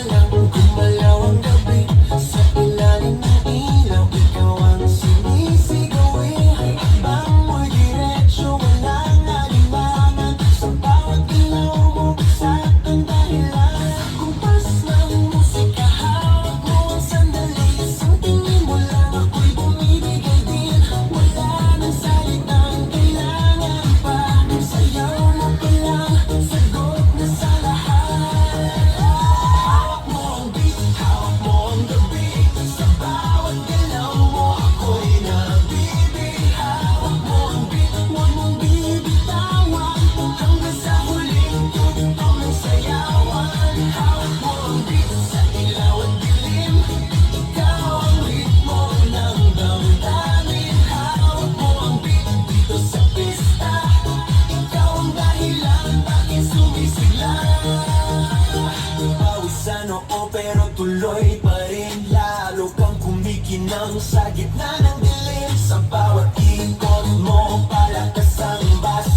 lang gumalaw ang gabi. Sa ilalim ng ilaw, ikaw ang sinisigawin. Hakbang mo'y diretsyo, walang alimangan. Sa bawat ilaw mo, sa aking dahilan. Kumpas ng musika, hawak mo ang sandali. Isang tingin mo lang, ako'y bumibigay din. Wala nang salitang kailangan pa. Sayaw mo pa lang, sagot na sa lahat. Hawak mo ang beat, hawak mo ang gabi. Sa bawat galaw mo, ako'y nabibig. Hawak mo ang beat, huwag mong bibitawan. Hanggang sa huling tugtog ng sayawan. Hawak mo ang beat, sa ilaw at dilim. Ikaw ang ritmo ng damdamin. Hawak mo ang beat, dito sa pista. Ikaw ang dahilan, bakit sumisigla. Pawisan oo pero tuloy pa rin. Lalo kang kumikinang sa gitna ng dilim. Sa bawat ikot mo, palakas ang bass.